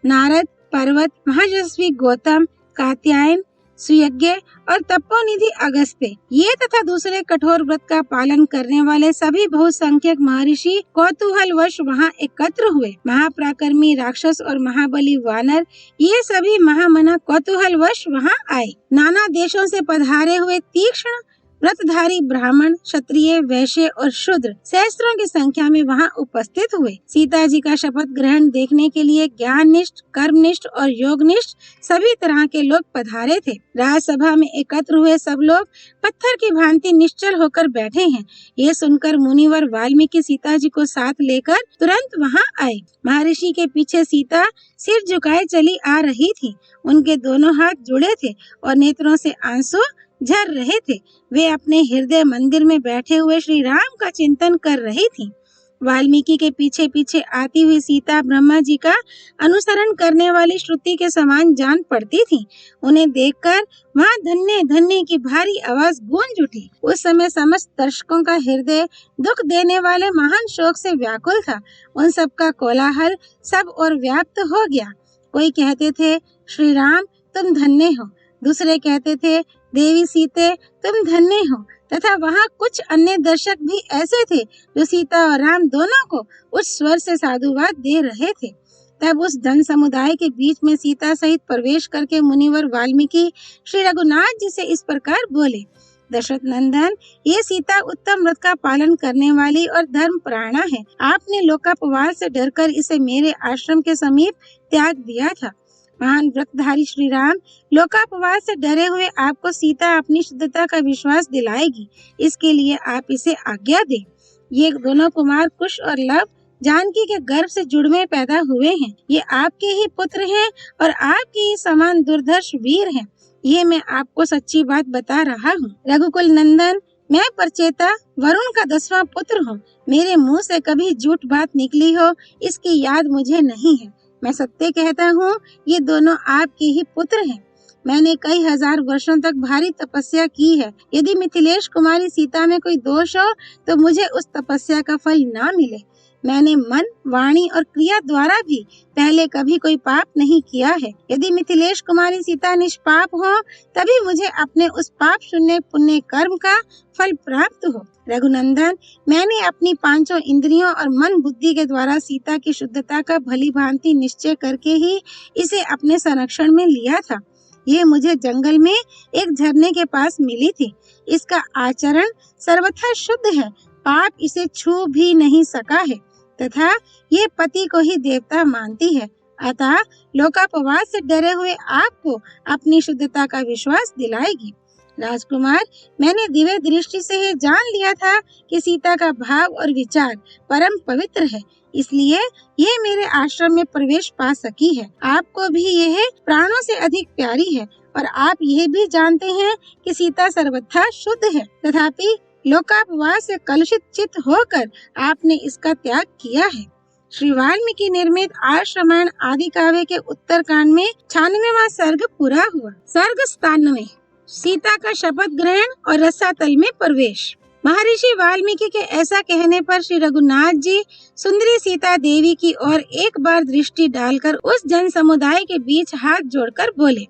नारद, पर्वत, महायशस्वी गौतम, कात्यायन, सुयज्ञ और तपोनिधि अगस्त्य, ये तथा दूसरे कठोर व्रत का पालन करने वाले सभी बहुसंख्यक महर्षि कौतूहलवश वहां एकत्र हुए। महापराक्रमी राक्षस और महाबली वानर ये सभी महामना कौतूहलवश वहां आए। नाना देशों से पधारे हुए तीक्ष्ण व्रतधारी ब्राह्मण, क्षत्रिय, वैश्य और शूद्र सहस्त्रों की संख्या में वहां उपस्थित हुए। सीता जी का शपथ ग्रहण देखने के लिए ज्ञाननिष्ठ, कर्मनिष्ठ और योगनिष्ठ सभी तरह के लोग पधारे थे। राजसभा में एकत्र हुए सब लोग पत्थर की भांति निश्चल होकर बैठे हैं। ये सुनकर मुनिवर वाल्मीकि सीता जी को साथ लेकर तुरंत वहां आए। महर्षि के पीछे सीता सिर झुकाए चली आ रही थी। उनके दोनों हाथ जुड़े थे और नेत्रों से आंसू झर रहे थे। वे अपने हृदय मंदिर में बैठे हुए श्री राम का चिंतन कर रही थी। वाल्मीकि के पीछे पीछे आती हुई सीता ब्रह्मा जी का अनुसरण करने वाली श्रुति के समान जान पड़ती थी। उन्हें देखकर वहां धन्य धन्य की भारी आवाज गूंज उठी। उस समय समस्त दर्शकों का हृदय दुख देने वाले महान शोक से व्याकुल था। उन सब का कोलाहल सब और व्याप्त हो गया। कोई कहते थे, श्री राम तुम धन्य हो, दूसरे कहते थे, देवी सीते तुम धन्य हो, तथा वहाँ कुछ अन्य दर्शक भी ऐसे थे जो सीता और राम दोनों को उच्च स्वर से साधुवाद दे रहे थे। तब उस धन समुदाय के बीच में सीता सहित प्रवेश करके मुनिवर वाल्मीकि श्री रघुनाथ जी से इस प्रकार बोले, दशरथ नंदन, ये सीता उत्तम व्रत का पालन करने वाली और धर्म प्राणा है। आपने लोकापवाद से डरकर इसे मेरे आश्रम के समीप त्याग दिया था। महान व्रतधारी श्री राम लोकापवाद से डरे हुए आपको सीता अपनी शुद्धता का विश्वास दिलाएगी। इसके लिए आप इसे आज्ञा दें। ये दोनों कुमार कुश और लव जानकी के गर्भ से जुड़वे पैदा हुए हैं। ये आपके ही पुत्र हैं और आपके ही समान दुर्धर्ष वीर हैं। ये मैं आपको सच्ची बात बता रहा हूँ। रघुकुल नंदन, मैं परचेता वरुण का 10वां पुत्र हूँ। मेरे मुंह से कभी झूठ बात निकली हो इसकी याद मुझे नहीं है। मैं सत्य कहता हूँ, ये दोनों आपके ही पुत्र हैं। मैंने कई हजार वर्षों तक भारी तपस्या की है। यदि मिथिलेश कुमारी सीता में कोई दोष हो तो मुझे उस तपस्या का फल ना मिले। मैंने मन, वाणी और क्रिया द्वारा भी पहले कभी कोई पाप नहीं किया है। यदि मिथिलेश कुमारी सीता निष्पाप हो तभी मुझे अपने उस पाप शून्य पुण्य कर्म का फल प्राप्त हो। रघुनंदन, मैंने अपनी 5 इंद्रियों और मन बुद्धि के द्वारा सीता की शुद्धता का भली भांति निश्चय करके ही इसे अपने संरक्षण में लिया था। ये मुझे जंगल में एक झरने के पास मिली थी। इसका आचरण सर्वथा शुद्ध है, पाप इसे छू भी नहीं सका है तथा ये पति को ही देवता मानती है। अतः लोकापवाद से डरे हुए आपको अपनी शुद्धता का विश्वास दिलाएगी। राजकुमार, मैंने दिव्य दृष्टि से ही जान लिया था कि सीता का भाव और विचार परम पवित्र है, इसलिए ये मेरे आश्रम में प्रवेश पा सकी है। आपको भी यह प्राणों से अधिक प्यारी है और आप ये भी जानते हैं कि सीता सर्वथा शुद्ध है। तथापि लोकापवाद से कलुषित चित्त होकर आपने इसका त्याग किया है। श्री वाल्मीकि निर्मित आर्षरामायण आदि काव्य के उत्तरकांड में 96वां सर्ग पूरा हुआ। सर्ग 97, सीता का शपथ ग्रहण और रसातल में प्रवेश। महर्षि वाल्मीकि के ऐसा कहने पर श्री रघुनाथ जी सुंदरी सीता देवी की ओर एक बार दृष्टि डालकर उस जन समुदाय के बीच हाथ जोड़कर बोले,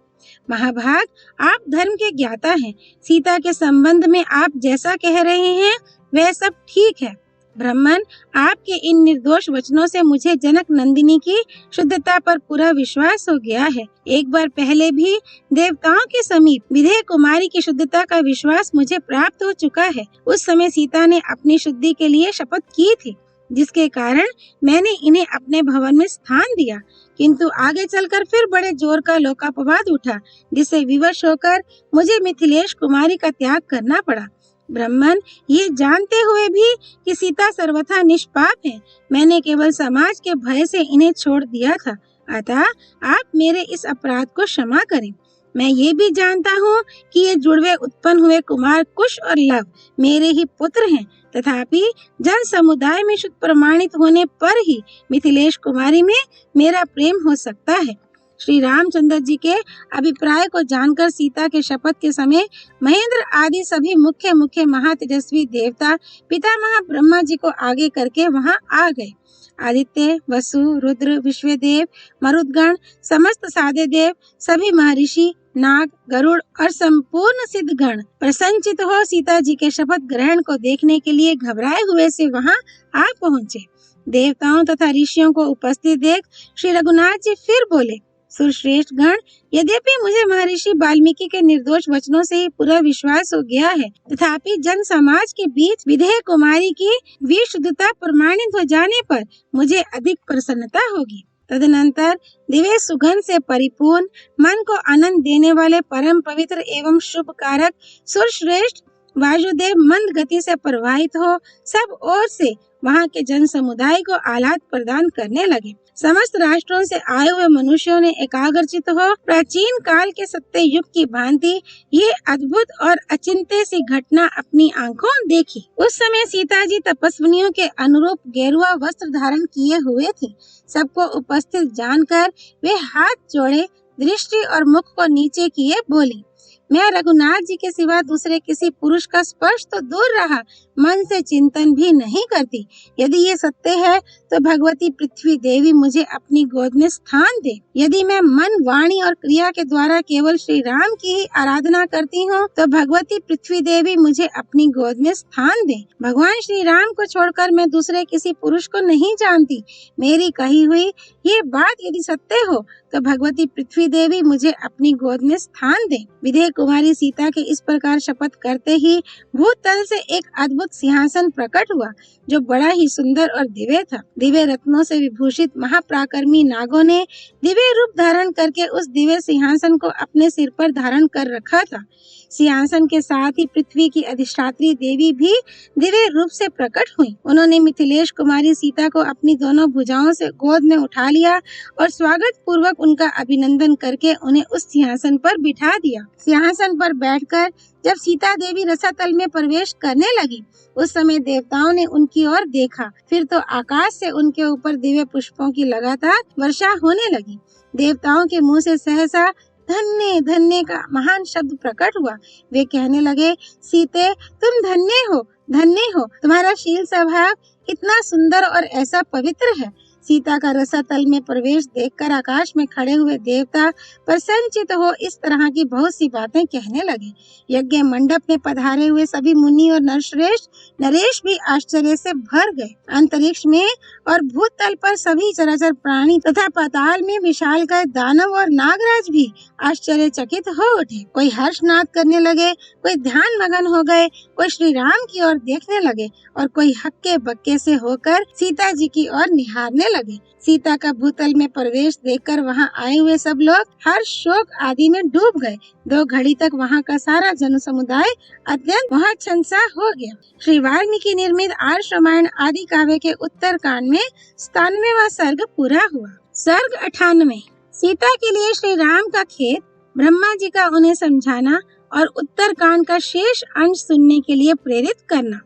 महाभाग, आप धर्म के ज्ञाता हैं। सीता के संबंध में आप जैसा कह रहे हैं वह सब ठीक है। ब्राह्मण, आपके इन निर्दोष वचनों से मुझे जनक नंदिनी की शुद्धता पर पूरा विश्वास हो गया है। एक बार पहले भी देवताओं के समीप विदेह कुमारी की शुद्धता का विश्वास मुझे प्राप्त हो चुका है। उस समय सीता ने अपनी शुद्धि के लिए शपथ की थी, जिसके कारण मैंने इन्हें अपने भवन में स्थान दिया। किंतु आगे चलकर फिर बड़े जोर का लोकापवाद उठा, जिससे विवश होकर मुझे मिथिलेश कुमारी का त्याग करना पड़ा। ब्राह्मण, ये जानते हुए भी कि सीता सर्वथा निष्पाप है, मैंने केवल समाज के भय से इन्हें छोड़ दिया था। अतः आप मेरे इस अपराध को क्षमा करें। मैं ये भी जानता हूँ कि ये जुड़वे उत्पन्न हुए कुमार कुश और लव मेरे ही पुत्र हैं। तथापि जन समुदाय में शुद्ध प्रमाणित होने पर ही मिथिलेश कुमारी में मेरा प्रेम हो सकता है। श्री रामचंद्र जी के अभिप्राय को जानकर सीता के शपथ के समय महेंद्र आदि सभी मुख्य महातेजस्वी देवता पितामह ब्रह्मा जी को आगे करके वहां आ गए। आदित्य, वसु, रुद्र, विश्वदेव, मरुदगण, समस्त साधे देव, सभी महर्षि, नाग, गरुड़ और संपूर्ण सिद्धगण प्रसन्नचित हो सीता जी के शपथ ग्रहण को देखने के लिए घबराए हुए से वहां आ पहुँचे। देवताओं तथा ऋषियों को उपस्थित देख श्री रघुनाथ जी फिर बोले, सुरश्रेष्ठ गण, यद्यपि मुझे महर्षि वाल्मीकि के निर्दोष वचनों से ही पूरा विश्वास हो गया है, तथापि जन समाज के बीच विदेह कुमारी की वीर शुद्धता प्रमाणित हो जाने पर मुझे अधिक प्रसन्नता होगी। तदनंतर दिव्य सुगंध से परिपूर्ण, मन को आनंद देने वाले परम पवित्र एवं शुभ कारक सुरश्रेष्ठ वायुदेव मंद गति से प्रवाहित हो सब ओर से वहां के जन समुदाय को आह्लाद प्रदान करने लगे। समस्त राष्ट्रों से आए हुए मनुष्यों ने एकाग्रचित हो प्राचीन काल के सत्य युग की भांति ये अद्भुत और अचिंत्य सी घटना अपनी आंखों देखी। उस समय सीता जी तपस्विनियों के अनुरूप गेरुआ वस्त्र धारण किए हुए थी। सबको उपस्थित जानकर वे हाथ जोड़े, दृष्टि और मुख को नीचे किए बोली, मैं रघुनाथ जी के सिवा दूसरे किसी पुरुष का स्पर्श तो दूर रहा, मन से चिंतन भी नहीं करती। यदि ये सत्य है तो भगवती पृथ्वी देवी मुझे अपनी गोद में स्थान दे। यदि मैं मन, वाणी और क्रिया के द्वारा केवल श्री राम की ही आराधना करती हूँ तो भगवती पृथ्वी देवी मुझे अपनी गोद में स्थान दे। भगवान श्री राम को छोड़कर मैं दूसरे किसी पुरुष को नहीं जानती। मेरी कही हुई ये बात यदि सत्य हो तो भगवती पृथ्वी देवी मुझे अपनी गोद में स्थान दे। विदेह कुमारी सीता के इस प्रकार शपथ करते ही भूतल से एक अद्भुत सिंहासन प्रकट हुआ, जो बड़ा ही सुंदर और दिव्य था। दिव्य रत्नों से विभूषित महापराक्रमी नागों ने दिव्य रूप धारण करके उस दिव्य सिंहासन को अपने सिर पर धारण कर रखा था। सिंहासन के साथ ही पृथ्वी की अधिष्ठात्री देवी भी दिव्य रूप से प्रकट हुई। उन्होंने मिथिलेश कुमारी सीता को अपनी दोनों भुजाओं से गोद में उठा लिया और स्वागत पूर्वक उनका अभिनंदन करके उन्हें उस सिंहासन पर बिठा दिया। सिंहासन पर बैठकर जब सीता देवी रसातल में प्रवेश करने लगी, उस समय देवताओं ने उनकी ओर देखा। फिर तो आकाश से उनके ऊपर दिव्य पुष्पों की लगातार वर्षा होने लगी। देवताओं के मुंह से सहसा धन्य धन्य का महान शब्द प्रकट हुआ। वे कहने लगे, सीते तुम धन्य हो, तुम्हारा शील स्वभाव इतना सुंदर और ऐसा पवित्र है। सीता का रसातल में प्रवेश देखकर आकाश में खड़े हुए देवता प्रसन्नचित हो इस तरह की बहुत सी बातें कहने लगे। यज्ञ मंडप में पधारे हुए सभी मुनि और नरेश भी आश्चर्य से भर गए। अंतरिक्ष में और भूतल पर सभी चराचर प्राणी तथा पाताल में विशालकाय दानव और नागराज भी आश्चर्यचकित हो उठे। कोई हर्षनाद करने लगे, कोई ध्यान मगन हो गए, कोई श्री राम की ओर देखने लगे और कोई हक्के बक्के से होकर सीता जी की ओर निहारने लगे। सीता का भूतल में प्रवेश देखकर वहां आए हुए सब लोग हर्ष शोक आदि में डूब गए। 2 घड़ी तक वहां का सारा जन समुदाय अत्यंत मोहच्छंसा हो गया। श्री वाल्मीकि निर्मित आर्ष रामायण आदि काव्य के उत्तर कांड में 97वां सर्ग पूरा हुआ। सर्ग 98 सीता के लिए श्री राम का खेत, ब्रह्मा जी का उन्हें समझाना और उत्तर कांड का शेष अंश सुनने के लिए प्रेरित करना।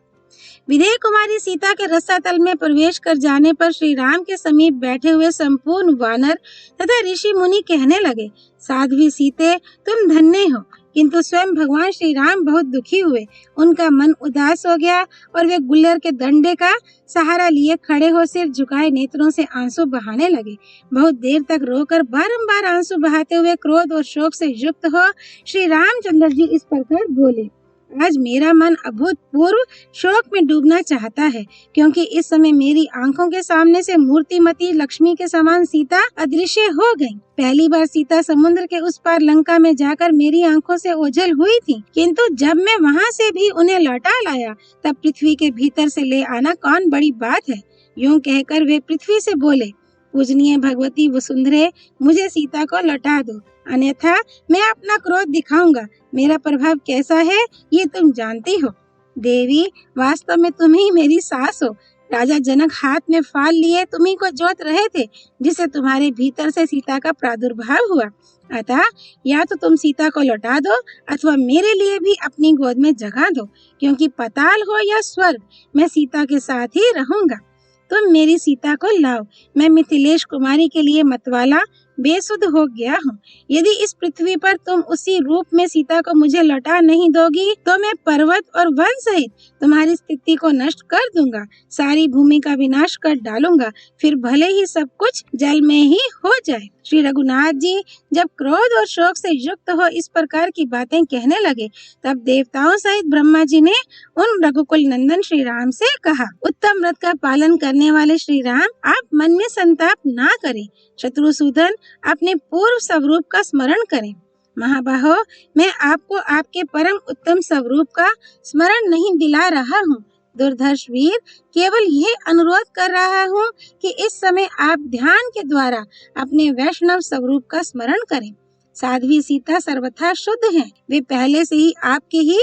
विदेह कुमारी सीता के रसातल में प्रवेश कर जाने पर श्री राम के समीप बैठे हुए संपूर्ण वानर तथा ऋषि मुनि कहने लगे, साध्वी सीते तुम धन्य हो। किंतु स्वयं भगवान श्री राम बहुत दुखी हुए। उनका मन उदास हो गया और वे गुल्लर के डंडे का सहारा लिए खड़े हो सिर झुकाए नेत्रों से आंसू बहाने लगे। बहुत देर तक रोकर बारंबार आंसू बहाते हुए क्रोध और शोक से युक्त हो श्री रामचंद्र जी इस प्रकार बोले, आज मेरा मन अभूतपूर्व शोक में डूबना चाहता है, क्योंकि इस समय मेरी आंखों के सामने से मूर्तिमती लक्ष्मी के समान सीता अदृश्य हो गई। पहली बार सीता समुद्र के उस पार लंका में जाकर मेरी आंखों से ओझल हुई थी, किंतु जब मैं वहां से भी उन्हें लौटा लाया तब पृथ्वी के भीतर से ले आना कौन बड़ी बात है। यूं कहकर वे पृथ्वी से बोले, पूजनीय भगवती वसुंधरे, मुझे सीता को लौटा दो, अन्यथा मैं अपना क्रोध दिखाऊंगा। मेरा प्रभाव कैसा है ये तुम जानती हो। देवी, वास्तव में तुम ही मेरी सास हो। राजा जनक हाथ में फाल लिए तुम्ही को जोत रहे थे, जिससे तुम्हारे भीतर से सीता का प्रादुर्भाव हुआ। अतः या तो तुम सीता को लौटा दो अथवा मेरे लिए भी अपनी गोद में जगह दो, क्योंकि पताल हो या स्वर्ग, मैं सीता के साथ ही रहूंगा। तुम मेरी सीता को लाओ। मैं मिथिलेश कुमारी के लिए मतवाला बेसुध हो गया हूँ। यदि इस पृथ्वी पर तुम उसी रूप में सीता को मुझे लौटा नहीं दोगी तो मैं पर्वत और वन सहित तुम्हारी स्थिति को नष्ट कर दूंगा, सारी भूमि का विनाश कर डालूंगा, फिर भले ही सब कुछ जल में ही हो जाए। श्री रघुनाथ जी जब क्रोध और शोक से युक्त हो इस प्रकार की बातें कहने लगे, तब देवताओं सहित ब्रह्मा जी ने उन रघुकुल नंदन श्री राम से कहा, उत्तम व्रत का पालन करने वाले श्री राम, आप मन में संताप ना करें। शत्रुसूदन, अपने पूर्व स्वरूप का स्मरण करें। महाबाहो, मैं आपको आपके परम उत्तम स्वरूप का स्मरण नहीं दिला रहा हूँ। दुर्धर्ष वीर, केवल ये अनुरोध कर रहा हूँ कि इस समय आप ध्यान के द्वारा अपने वैष्णव स्वरूप का स्मरण करें। साध्वी सीता सर्वथा शुद्ध हैं। वे पहले से ही आपके ही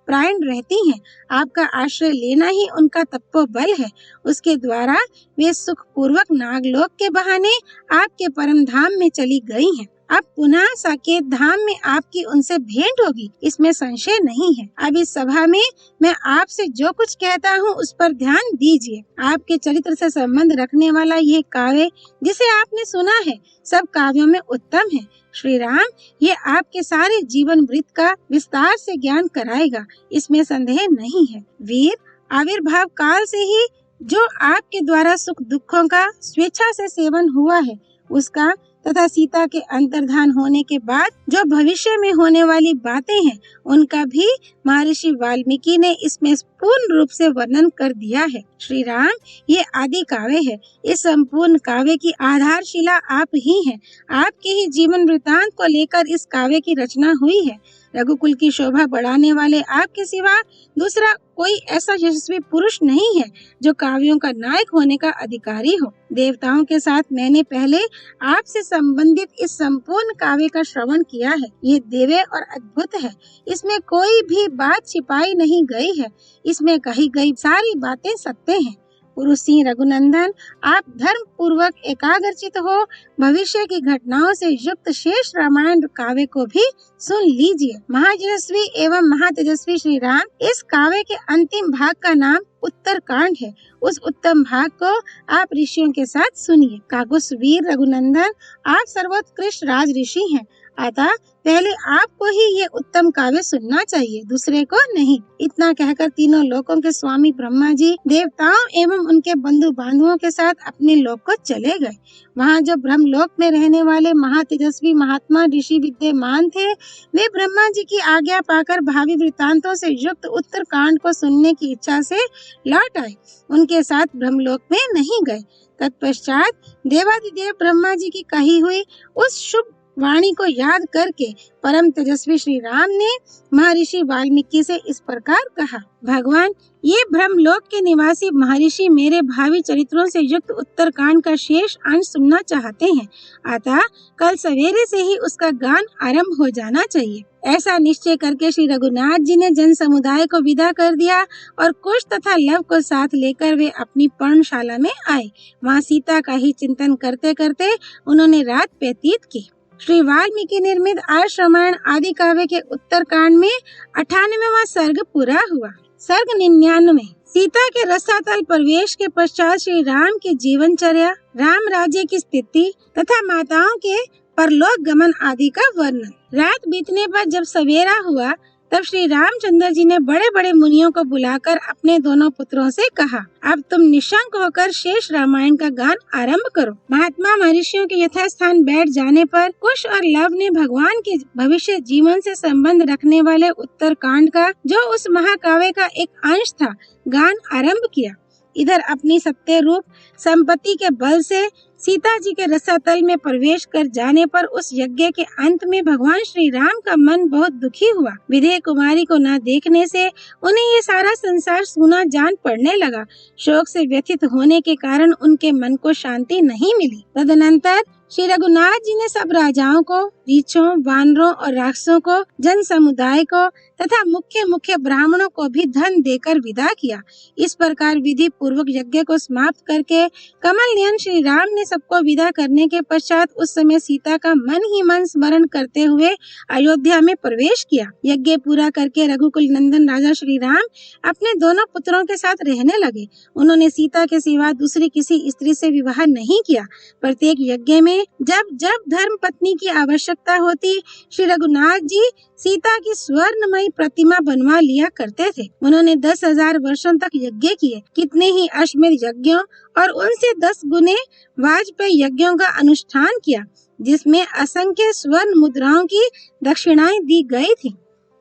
प्राण रहती हैं। आपका आश्रय लेना ही उनका तपोबल है। उसके द्वारा वे सुख पूर्वक नागलोक के बहाने आपके परम धाम में चली गई हैं। अब पुनः साकेत धाम में आपकी उनसे भेंट होगी, इसमें संशय नहीं है। अब इस सभा में मैं आपसे जो कुछ कहता हूँ उस पर ध्यान दीजिए। आपके चरित्र से संबंध रखने वाला ये काव्य जिसे आपने सुना है, सब काव्यों में उत्तम है। श्री राम ये आपके सारे जीवन वृत्त का विस्तार से ज्ञान कराएगा, इसमें संदेह नहीं है। वीर, आविर्भाव काल से ही जो आपके द्वारा सुख दुखों का स्वेच्छा से सेवन हुआ है, उसका तथा सीता के अंतर्धान होने के बाद जो भविष्य में होने वाली बातें हैं, उनका भी महर्षि वाल्मीकि ने इसमें पूर्ण रूप से वर्णन कर दिया है। श्री राम ये आदि काव्य है। इस संपूर्ण काव्य की आधारशिला आप ही हैं। आपके ही जीवन वृतांत को लेकर इस काव्य की रचना हुई है। रघुकुल की शोभा बढ़ाने वाले आपके सिवा दूसरा कोई ऐसा यशस्वी पुरुष नहीं है जो काव्यों का नायक होने का अधिकारी हो। देवताओं के साथ मैंने पहले आपसे संबंधित इस संपूर्ण काव्य का श्रवण किया है। ये दिव्य और अद्भुत है। इसमें कोई भी बात छिपाई नहीं गई है। इसमें कही गई सारी बातें सत्य हैं। पुरुष सिंह रघुनंदन, आप धर्म पूर्वक एकाग्रचित हो भविष्य की घटनाओं से युक्त शेष रामायण काव्य को भी सुन लीजिए। महायशस्वी एवं महातेजस्वी श्री राम इस काव्य के अंतिम भाग का नाम उत्तरकांड है। उस उत्तम भाग को आप ऋषियों के साथ सुनिए। काकुस्वीर रघुनंदन, आप सर्वोत्कृष्ट राज ऋषि हैं, अतः पहले आपको ही ये उत्तम काव्य सुनना चाहिए, दूसरे को नहीं। इतना कहकर तीनों लोकों के स्वामी ब्रह्मा जी देवताओं एवं उनके बंधु बांधवों के साथ अपने लोक को चले गए। वहाँ जो ब्रह्मलोक में रहने वाले महातेजस्वी महात्मा ऋषि विद्यमान थे, वे ब्रह्मा जी की आज्ञा पाकर भावी वृत्तांतों से युक्त उत्तरकांड को सुनने की इच्छा से लौट आए। उनके साथ ब्रह्मलोक में नहीं गए। तत्पश्चात देवादिदेव ब्रह्मा जी की कही हुई उस शुभ वाणी को याद करके परम तेजस्वी श्री राम ने महर्षि वाल्मीकि से इस प्रकार कहा। भगवान, ये ब्रह्मलोक के निवासी महर्षि मेरे भावी चरित्रों से युक्त उत्तरकांड का शेष अंश सुनना चाहते हैं, अतः कल सवेरे से ही उसका गान आरंभ हो जाना चाहिए। ऐसा निश्चय करके श्री रघुनाथ जी ने जन समुदाय को विदा कर दिया और कुश तथा लव को साथ लेकर वे अपनी पर्णशाला में आए। वहाँ सीता का ही चिंतन करते करते उन्होंने रात व्यतीत की। श्री वाल्मीकि निर्मित आर्ष रामायण आदि काव्य के उत्तरकांड में 98वां सर्ग पूरा हुआ। सर्ग 99। सीता के रसातल प्रवेश के पश्चात श्री राम की जीवनचर्या, राम राज्य की स्थिति तथा माताओं के परलोक गमन आदि का वर्णन। रात बीतने पर जब सवेरा हुआ तब श्री रामचंद्र जी ने बड़े बड़े मुनियों को बुलाकर अपने दोनों पुत्रों से कहा, अब तुम निशंक होकर शेष रामायण का गान आरंभ करो। महात्मा महर्षियों के यथास्थान बैठ जाने पर कुश और लव ने भगवान के भविष्य जीवन से संबंध रखने वाले उत्तरकांड का, जो उस महाकाव्य का एक अंश था, गान आरंभ किया। इधर अपनी सत्य रूप संपत्ति के बल से सीता जी के रसातल में प्रवेश कर जाने पर उस यज्ञ के अंत में भगवान श्री राम का मन बहुत दुखी हुआ। विदेह कुमारी को न देखने से उन्हें ये सारा संसार सूना जान पड़ने लगा। शोक से व्यथित होने के कारण उनके मन को शांति नहीं मिली। तदनंतर श्री रघुनाथ जी ने सब राजाओं को, रीछों, वानरों और राक्षसों को, जन समुदाय को तथा मुख्य मुख्य ब्राह्मणों को भी धन देकर विदा किया। इस प्रकार विधि पूर्वक यज्ञ को समाप्त करके कमल नयन श्री राम ने सबको विदा करने के पश्चात उस समय सीता का मन ही मन स्मरण करते हुए अयोध्या में प्रवेश किया। यज्ञ पूरा करके रघुकुल नंदन राजा श्री राम अपने दोनों पुत्रों के साथ रहने लगे। उन्होंने सीता के सिवा दूसरी किसी स्त्री से विवाह नहीं किया। प्रत्येक यज्ञ में जब जब धर्म पत्नी की आवश्यकता होती, श्री रघुनाथ जी सीता की स्वर्णमयी प्रतिमा बनवा लिया करते थे। उन्होंने 10,000 वर्षों तक यज्ञ किए। कितने ही अश्वमेध यज्ञों और उनसे 10 गुने वाजपेयी यज्ञों का अनुष्ठान किया, जिसमें असंख्य स्वर्ण मुद्राओं की दक्षिणाएं दी गई थी।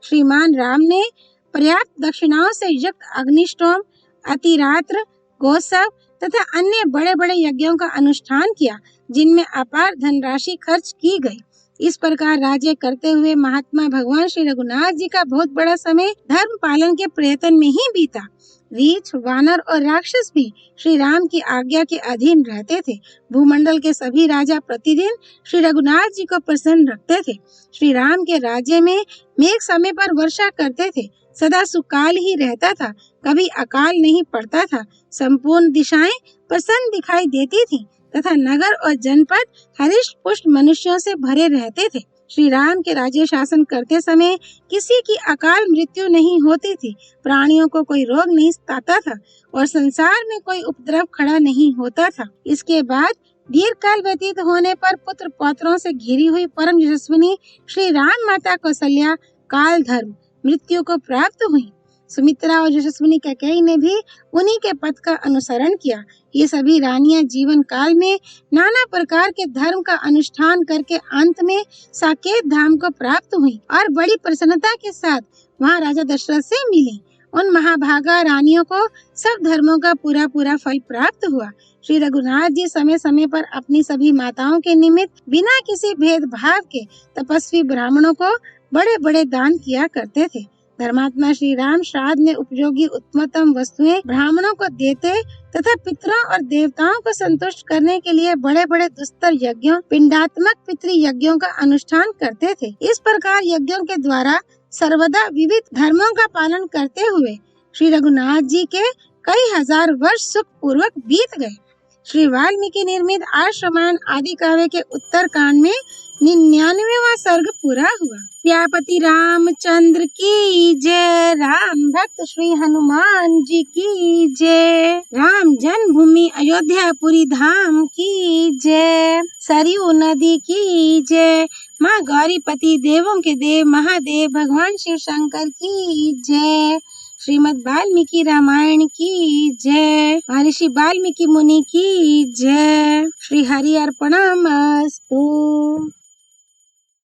श्रीमान राम ने पर्याप्त दक्षिणाओं से युक्त अग्निष्टोम, अतिरात्र, गोसव तथा अन्य बड़े बड़े यज्ञों का अनुष्ठान किया, जिनमें अपार धनराशि खर्च की गई। इस प्रकार राज्य करते हुए महात्मा भगवान श्री रघुनाथ जी का बहुत बड़ा समय धर्म पालन के प्रयत्न में ही बीता। रीछ, वानर और राक्षस भी श्री राम की आज्ञा के अधीन रहते थे। भूमंडल के सभी राजा प्रतिदिन श्री रघुनाथ जी को प्रसन्न रखते थे। श्री राम के राज्य में मेघ समय पर वर्षा करते थे। सदा सुकाल ही रहता था, कभी अकाल नहीं पड़ता था। संपूर्ण दिशाएं प्रसन्न दिखाई देती थीं तथा नगर और जनपद हरिष्ट पुष्ट मनुष्यों से भरे रहते थे। श्री राम के राज्य शासन करते समय किसी की अकाल मृत्यु नहीं होती थी, प्राणियों को कोई रोग नहीं सताता था और संसार में कोई उपद्रव खड़ा नहीं होता था। इसके बाद दीर्घ काल व्यतीत होने पर पुत्र पौत्रों से घिरी हुई परम यशस्विनी श्री राम माता कौशल्या काल धर्म मृत्यु को प्राप्त हुई। सुमित्रा और यशस्विनी कैकेयी ने भी उन्हीं के पथ का अनुसरण किया। ये सभी रानियां जीवन काल में नाना प्रकार के धर्म का अनुष्ठान करके अंत में साकेत धाम को प्राप्त हुई और बड़ी प्रसन्नता के साथ वहां राजा दशरथ से मिली। उन महाभागा रानियों को सब धर्मों का पूरा पूरा फल प्राप्त हुआ। श्री रघुनाथ जी समय समय पर अपनी सभी माताओं के निमित्त बिना किसी भेदभाव के तपस्वी ब्राह्मणों को बड़े बड़े दान किया करते थे। धर्मात्मा श्री राम श्राद्ध में उपयोगी उत्तमतम वस्तुएं ब्राह्मणों को देते तथा पितरों और देवताओं को संतुष्ट करने के लिए बड़े बड़े दुस्तर यज्ञों, पिंडात्मक पितृ यज्ञों का अनुष्ठान करते थे। इस प्रकार यज्ञों के द्वारा सर्वदा विविध धर्मों का पालन करते हुए श्री रघुनाथ जी के कई हजार वर्ष सुख पूर्वक बीत गए। श्री वाल्मीकि निर्मित आश्रमायण आदि काव्य के उत्तर कांड में 99वां सर्ग पूरा हुआ। सियापति रामचंद्र की जय। राम भक्त श्री हनुमान जी की जय। राम जन्मभूमि अयोध्यापुरी धाम की जय। सरयू नदी की जय। माँ गौरीपति देवों के देव महादेव भगवान शिव शंकर की जय। श्रीमद् वाल्मीकि रामायण की जय। महर्षि वाल्मीकि मुनि की जय। श्री हरि अर्पणमस्तु।